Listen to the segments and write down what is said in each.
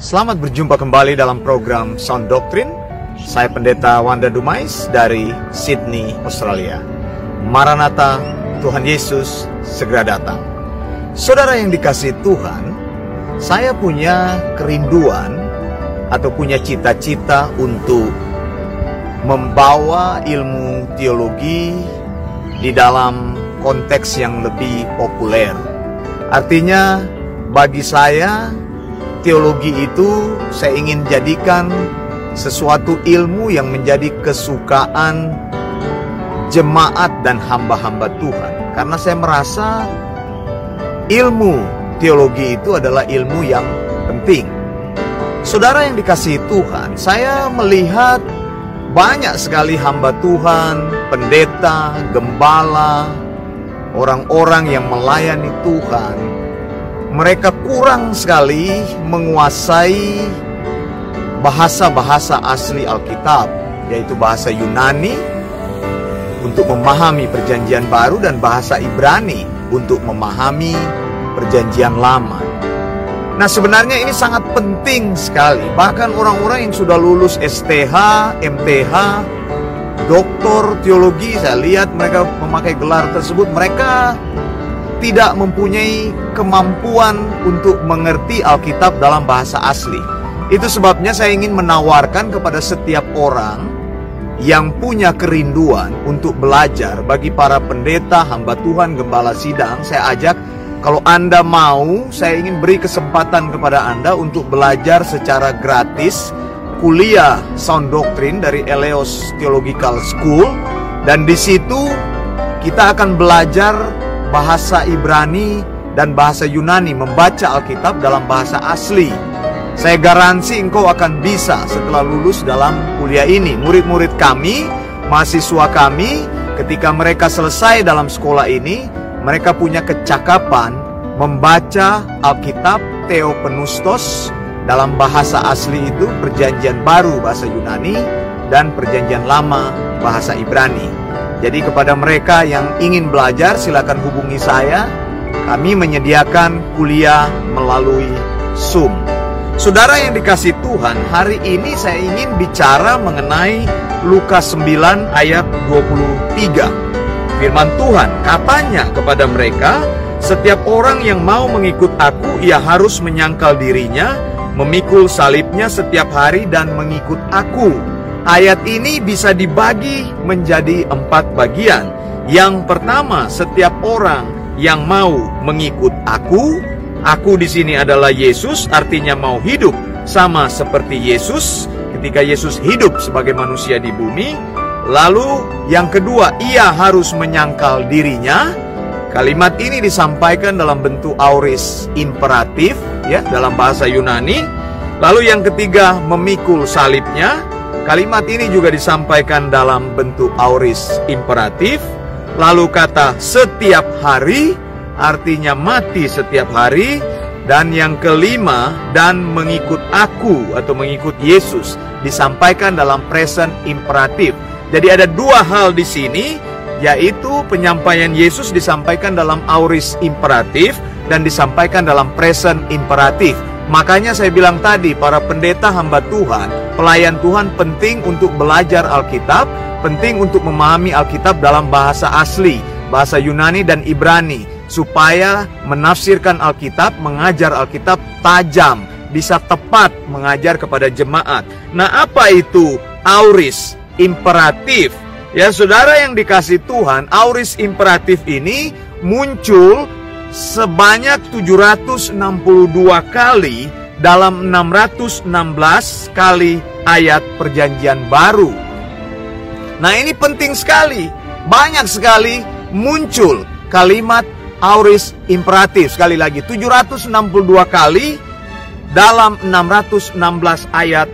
Selamat berjumpa kembali dalam program Sound Doctrine. Saya Pendeta Wanda Dumais dari Sydney, Australia. Maranatha, Tuhan Yesus segera datang. Saudara yang dikasihi Tuhan, saya punya kerinduan atau punya cita-cita untuk membawa ilmu teologi di dalam konteks yang lebih populer. Artinya, bagi saya, teologi itu saya ingin jadikan sesuatu ilmu yang menjadi kesukaan jemaat dan hamba-hamba Tuhan. Karena saya merasa ilmu teologi itu adalah ilmu yang penting. Saudara yang dikasihi Tuhan, saya melihat banyak sekali hamba Tuhan, pendeta, gembala, orang-orang yang melayani Tuhan. Mereka kurang sekali menguasai bahasa-bahasa asli Alkitab, yaitu bahasa Yunani untuk memahami Perjanjian Baru dan bahasa Ibrani untuk memahami Perjanjian Lama. Nah, sebenarnya ini sangat penting sekali. Bahkan orang-orang yang sudah lulus STH, MTH, doktor teologi, saya lihat mereka memakai gelar tersebut, mereka tidak mempunyai kemampuan untuk mengerti Alkitab dalam bahasa asli. Itu sebabnya saya ingin menawarkan kepada setiap orang yang punya kerinduan untuk belajar. Bagi para pendeta, hamba Tuhan, gembala sidang, saya ajak, kalau Anda mau, saya ingin beri kesempatan kepada Anda untuk belajar secara gratis kuliah Sound Doctrine dari Eleos Theological School. Dan di situ kita akan belajar bahasa Ibrani dan bahasa Yunani, membaca Alkitab dalam bahasa asli. Saya garansi engkau akan bisa setelah lulus dalam kuliah ini. Murid-murid kami, mahasiswa kami, ketika mereka selesai dalam sekolah ini, mereka punya kecakapan membaca Alkitab Theopneustos dalam bahasa asli itu, Perjanjian Baru bahasa Yunani dan Perjanjian Lama bahasa Ibrani. Jadi kepada mereka yang ingin belajar, silakan hubungi saya. Kami menyediakan kuliah melalui Zoom. Saudara yang dikasihi Tuhan, hari ini saya ingin bicara mengenai Lukas 9 ayat 23. Firman Tuhan katanya kepada mereka, setiap orang yang mau mengikut aku, ia harus menyangkal dirinya, memikul salibnya setiap hari dan mengikut aku. Ayat ini bisa dibagi menjadi 4 bagian. Yang pertama, setiap orang yang mau mengikut aku di sini adalah Yesus, artinya mau hidup sama seperti Yesus ketika Yesus hidup sebagai manusia di bumi. Lalu yang kedua, ia harus menyangkal dirinya. Kalimat ini disampaikan dalam bentuk aorist imperatif, ya, dalam bahasa Yunani. Lalu yang ketiga, memikul salibnya. Kalimat ini juga disampaikan dalam bentuk aorist imperatif. Lalu kata setiap hari, artinya mati setiap hari. Dan yang kelima, dan mengikut aku atau mengikut Yesus, disampaikan dalam present imperatif. Jadi ada 2 hal di sini, yaitu penyampaian Yesus disampaikan dalam aorist imperatif dan disampaikan dalam present imperatif. Makanya saya bilang tadi, para pendeta hamba Tuhan, pelayan Tuhan penting untuk belajar Alkitab, penting untuk memahami Alkitab dalam bahasa asli, bahasa Yunani dan Ibrani, supaya menafsirkan Alkitab, mengajar Alkitab tajam, bisa tepat mengajar kepada jemaat. Nah, apa itu aorist imperatif? Ya, saudara yang dikasihi Tuhan, aorist imperatif ini muncul sebanyak 762 kali dalam 616 kali ayat Perjanjian Baru. Nah, ini penting sekali. Banyak sekali muncul kalimat aorist imperatif. Sekali lagi, 762 kali dalam 616 ayat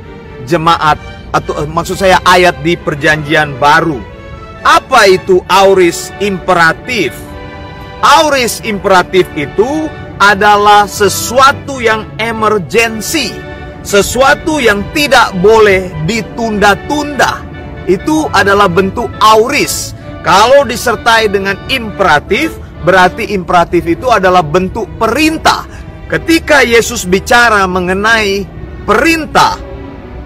jemaat, atau maksud saya ayat di Perjanjian Baru. Apa itu aorist imperatif? Aorist imperatif itu adalah sesuatu yang emergensi, sesuatu yang tidak boleh ditunda-tunda. Itu adalah bentuk aorist. Kalau disertai dengan imperatif, berarti imperatif itu adalah bentuk perintah. Ketika Yesus bicara mengenai perintah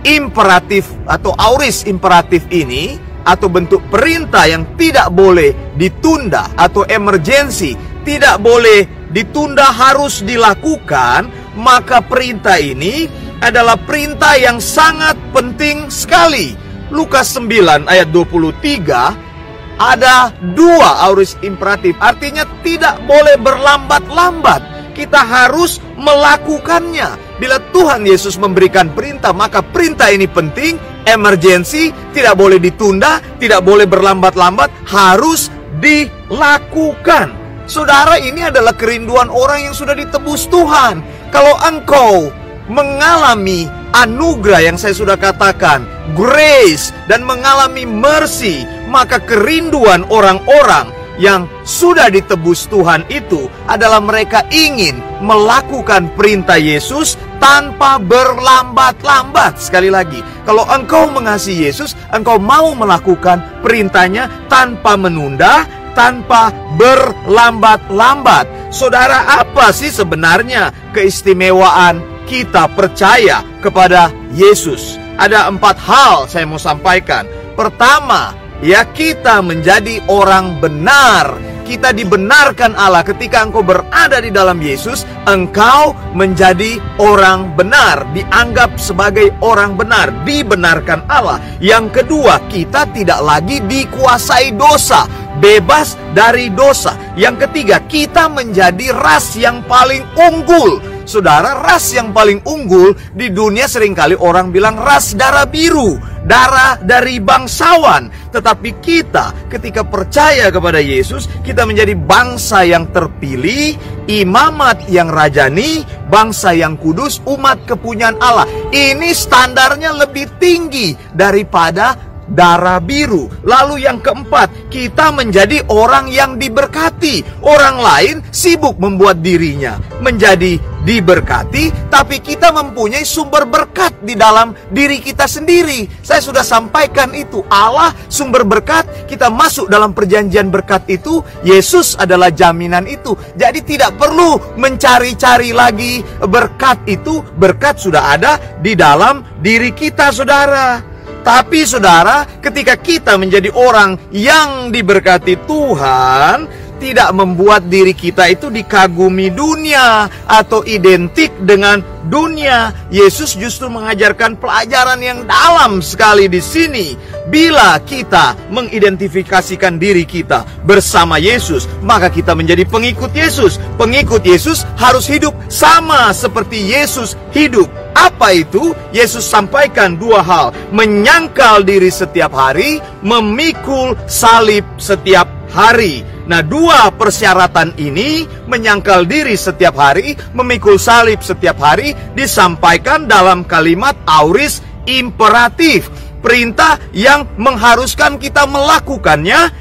imperatif atau auris imperatif ini, atau bentuk perintah yang tidak boleh ditunda atau emergensi, tidak boleh ditunda, harus dilakukan, maka perintah ini adalah perintah yang sangat penting sekali. Lukas 9 ayat 23, ada dua auris imperatif, artinya tidak boleh berlambat-lambat. Kita harus melakukannya. Bila Tuhan Yesus memberikan perintah, maka perintah ini penting, emergensi, tidak boleh ditunda, tidak boleh berlambat-lambat, harus dilakukan. Saudara, ini adalah kerinduan orang yang sudah ditebus Tuhan. Kalau engkau mengalami anugerah yang saya sudah katakan, grace, dan mengalami mercy, maka kerinduan orang-orang yang sudah ditebus Tuhan itu adalah mereka ingin melakukan perintah Yesus tanpa berlambat-lambat. Sekali lagi, kalau engkau mengasihi Yesus, engkau mau melakukan perintahnya tanpa menunda, tanpa berlambat-lambat. Saudara, apa sih sebenarnya keistimewaan kita percaya kepada Yesus? Ada 4 hal saya mau sampaikan. Pertama, ya, kita menjadi orang benar. Kita dibenarkan Allah. Ketika engkau berada di dalam Yesus, engkau menjadi orang benar, dianggap sebagai orang benar, dibenarkan Allah. Yang kedua, kita tidak lagi dikuasai dosa, bebas dari dosa. Yang ketiga, kita menjadi ras yang paling unggul. Saudara, ras yang paling unggul di dunia seringkali orang bilang ras darah biru, darah dari bangsawan. Tetapi kita ketika percaya kepada Yesus, kita menjadi bangsa yang terpilih, imamat yang rajani, bangsa yang kudus, umat kepunyaan Allah. Ini standarnya lebih tinggi daripada darah biru. Lalu yang keempat, kita menjadi orang yang diberkati. Orang lain sibuk membuat dirinya menjadi diberkati, tapi kita mempunyai sumber berkat di dalam diri kita sendiri. Saya sudah sampaikan itu. Allah sumber berkat, kita masuk dalam perjanjian berkat itu. Yesus adalah jaminan itu. Jadi tidak perlu mencari-cari lagi berkat itu. Berkat sudah ada di dalam diri kita, saudara. Tapi saudara, ketika kita menjadi orang yang diberkati Tuhan, tidak membuat diri kita itu dikagumi dunia atau identik dengan dunia. Yesus justru mengajarkan pelajaran yang dalam sekali di sini. Bila kita mengidentifikasikan diri kita bersama Yesus, maka kita menjadi pengikut Yesus. Pengikut Yesus harus hidup sama seperti Yesus hidup. Apa itu? Yesus sampaikan 2 hal. Menyangkal diri setiap hari, memikul salib setiap hari. Nah, 2 persyaratan ini, menyangkal diri setiap hari, memikul salib setiap hari, disampaikan dalam kalimat auris imperatif. Perintah yang mengharuskan kita melakukannya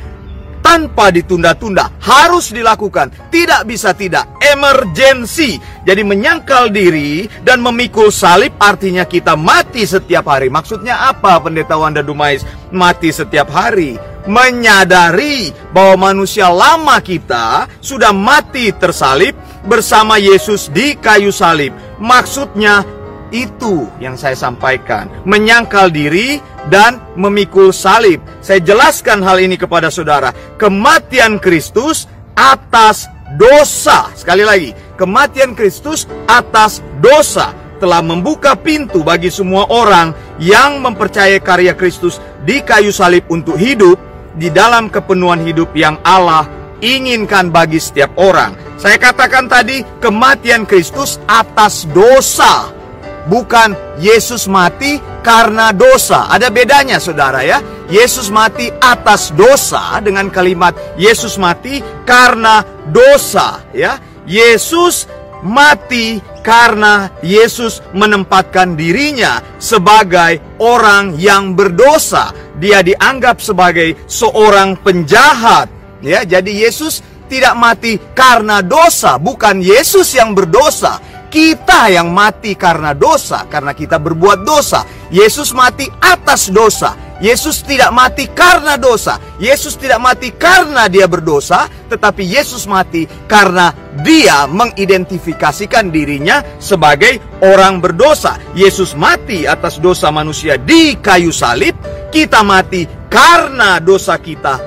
tanpa ditunda-tunda. Harus dilakukan, tidak bisa tidak, emergensi. Jadi menyangkal diri dan memikul salib artinya kita mati setiap hari. Maksudnya apa, Pendeta Wanda Dumais? Mati setiap hari, menyadari bahwa manusia lama kita sudah mati tersalib bersama Yesus di kayu salib. Maksudnya itu yang saya sampaikan, menyangkal diri dan memikul salib. Saya jelaskan hal ini kepada saudara. Kematian Kristus atas dosa, sekali lagi, kematian Kristus atas dosa telah membuka pintu bagi semua orang yang mempercayai karya Kristus di kayu salib untuk hidup di dalam kepenuhan hidup yang Allah inginkan bagi setiap orang. Saya katakan tadi, kematian Kristus atas dosa, bukan Yesus mati karena dosa. Ada bedanya, saudara, ya. Yesus mati atas dosa dengan kalimat Yesus mati karena dosa, ya. Yesus mati karena Yesus menempatkan dirinya sebagai orang yang berdosa. Dia dianggap sebagai seorang penjahat, ya. Jadi Yesus tidak mati karena dosa, bukan Yesus yang berdosa. Kita yang mati karena dosa, karena kita berbuat dosa. Yesus mati atas dosa. Yesus tidak mati karena dosa. Yesus tidak mati karena dia berdosa, tetapi Yesus mati karena dia mengidentifikasikan dirinya sebagai orang berdosa. Yesus mati atas dosa manusia di kayu salib. Kita mati karena dosa kita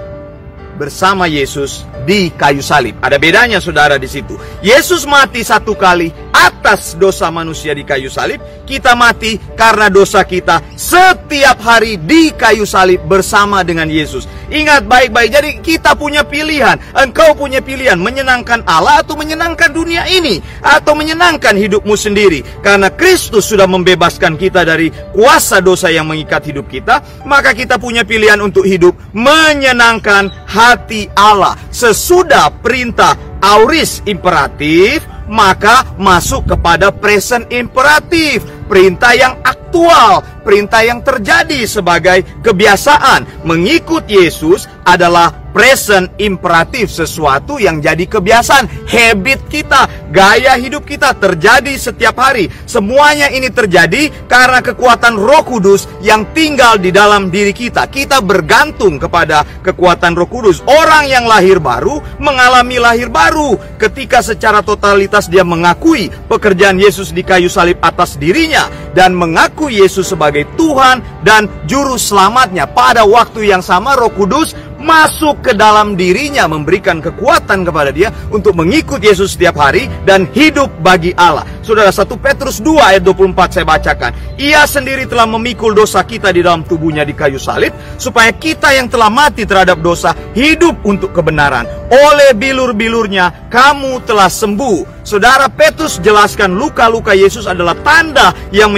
bersama Yesus di kayu salib. Ada bedanya saudara di situ. Yesus mati satu kali atas dosa manusia di kayu salib. Kita mati karena dosa kita setiap hari di kayu salib bersama dengan Yesus. Ingat baik-baik, jadi kita punya pilihan. Engkau punya pilihan menyenangkan Allah atau menyenangkan dunia ini, atau menyenangkan hidupmu sendiri. Karena Kristus sudah membebaskan kita dari kuasa dosa yang mengikat hidup kita, maka kita punya pilihan untuk hidup menyenangkan hati Allah. Sesudah perintah aorist imperatif, maka masuk kepada present imperatif, perintah yang aktual, perintah yang terjadi sebagai kebiasaan. Mengikut Yesus adalah present imperatif, sesuatu yang jadi kebiasaan, habit kita, gaya hidup kita, terjadi setiap hari. Semuanya ini terjadi karena kekuatan Roh Kudus yang tinggal di dalam diri kita. Kita bergantung kepada kekuatan Roh Kudus. Orang yang lahir baru mengalami lahir baru ketika secara totalitas dia mengakui pekerjaan Yesus di kayu salib atas dirinya dan mengakui Yesus sebagai Tuhan dan Juru Selamatnya. Pada waktu yang sama Roh Kudus masuk ke dalam dirinya, memberikan kekuatan kepada dia untuk mengikut Yesus setiap hari dan hidup bagi Allah. Saudara, 1 Petrus 2 ayat 24 saya bacakan. Ia sendiri telah memikul dosa kita di dalam tubuhnya di kayu salib, supaya kita yang telah mati terhadap dosa hidup untuk kebenaran. Oleh bilur-bilurnya kamu telah sembuh. Saudara, Petrus jelaskan luka-luka Yesus adalah tanda yang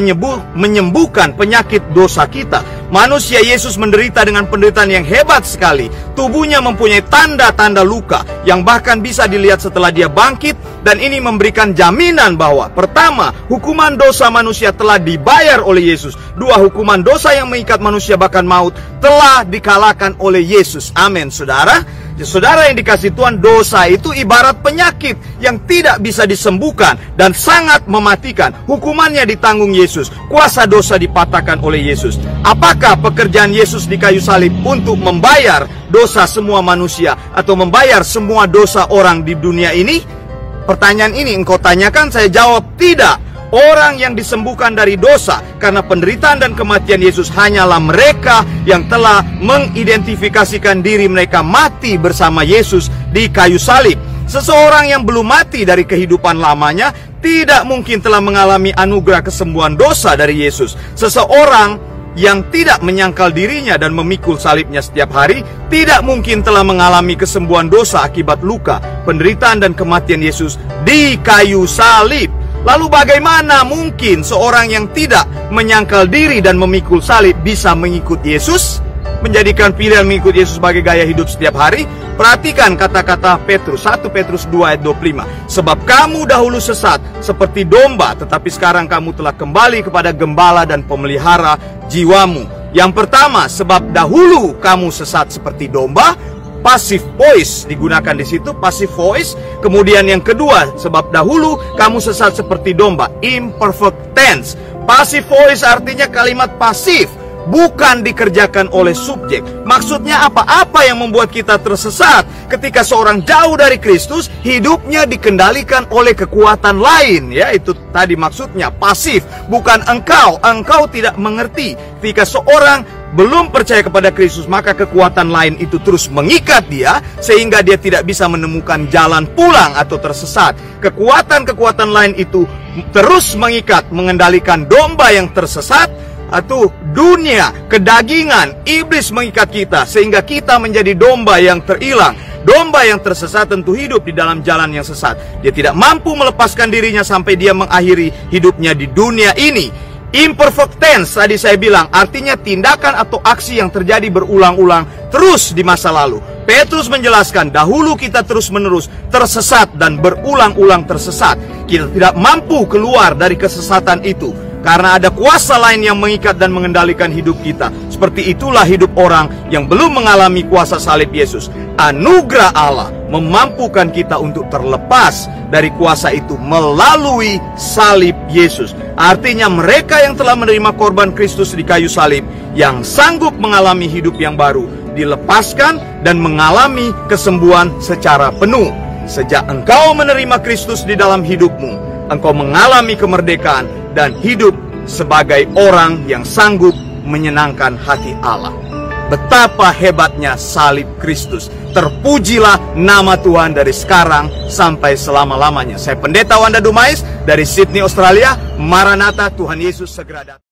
menyembuhkan penyakit dosa kita. Manusia Yesus menderita dengan penderitaan yang hebat sekali. Tubuhnya mempunyai tanda-tanda luka yang bahkan bisa dilihat setelah dia bangkit. Dan ini memberikan jaminan bahwa pertama, hukuman dosa manusia telah dibayar oleh Yesus. Dua, hukuman dosa yang mengikat manusia bahkan maut telah dikalahkan oleh Yesus. Amin, saudara. Saudara yang dikasihi Tuhan, dosa itu ibarat penyakit yang tidak bisa disembuhkan dan sangat mematikan. Hukumannya ditanggung Yesus. Kuasa dosa dipatahkan oleh Yesus. Apakah pekerjaan Yesus di kayu salib untuk membayar dosa semua manusia atau membayar semua dosa orang di dunia ini? Pertanyaan ini engkau tanyakan, saya jawab tidak. Orang yang disembuhkan dari dosa karena penderitaan dan kematian Yesus hanyalah mereka yang telah mengidentifikasikan diri mereka mati bersama Yesus di kayu salib. Seseorang yang belum mati dari kehidupan lamanya tidak mungkin telah mengalami anugerah kesembuhan dosa dari Yesus. Seseorang yang tidak menyangkal dirinya dan memikul salibnya setiap hari tidak mungkin telah mengalami kesembuhan dosa akibat luka, penderitaan dan kematian Yesus di kayu salib. Lalu bagaimana mungkin seorang yang tidak menyangkal diri dan memikul salib bisa mengikut Yesus? Menjadikan pilihan mengikut Yesus sebagai gaya hidup setiap hari? Perhatikan kata-kata Petrus, 1 Petrus 2 ayat 25. Sebab kamu dahulu sesat seperti domba, tetapi sekarang kamu telah kembali kepada gembala dan pemelihara jiwamu. Yang pertama, sebab dahulu kamu sesat seperti domba. Passive voice digunakan di situ, passive voice. Kemudian yang kedua, sebab dahulu kamu sesat seperti domba, imperfect tense. Passive voice artinya kalimat pasif, bukan dikerjakan oleh subjek. Maksudnya apa? Apa yang membuat kita tersesat? Ketika seorang jauh dari Kristus, hidupnya dikendalikan oleh kekuatan lain. Ya, itu tadi maksudnya pasif, bukan engkau. Engkau tidak mengerti. Ketika seorang belum percaya kepada Kristus, maka kekuatan lain itu terus mengikat dia sehingga dia tidak bisa menemukan jalan pulang atau tersesat. Kekuatan-kekuatan lain itu terus mengikat, mengendalikan domba yang tersesat, atau dunia, kedagingan, iblis mengikat kita sehingga kita menjadi domba yang terhilang. Domba yang tersesat tentu hidup di dalam jalan yang sesat. Dia tidak mampu melepaskan dirinya sampai dia mengakhiri hidupnya di dunia ini. Imperfect tense tadi saya bilang artinya tindakan atau aksi yang terjadi berulang-ulang terus di masa lalu. Petrus menjelaskan dahulu kita terus-menerus tersesat dan berulang-ulang tersesat. Kita tidak mampu keluar dari kesesatan itu karena ada kuasa lain yang mengikat dan mengendalikan hidup kita. Seperti itulah hidup orang yang belum mengalami kuasa salib Yesus. Anugerah Allah memampukan kita untuk terlepas dari kuasa itu melalui salib Yesus. Artinya mereka yang telah menerima korban Kristus di kayu salib, yang sanggup mengalami hidup yang baru, dilepaskan dan mengalami kesembuhan secara penuh. Sejak engkau menerima Kristus di dalam hidupmu, engkau mengalami kemerdekaan dan hidup sebagai orang yang sanggup menyenangkan hati Allah. Betapa hebatnya salib Kristus. Terpujilah nama Tuhan dari sekarang sampai selama-lamanya. Saya Pendeta Wanda Dumais dari Sydney, Australia. Maranatha, Tuhan Yesus segera datang.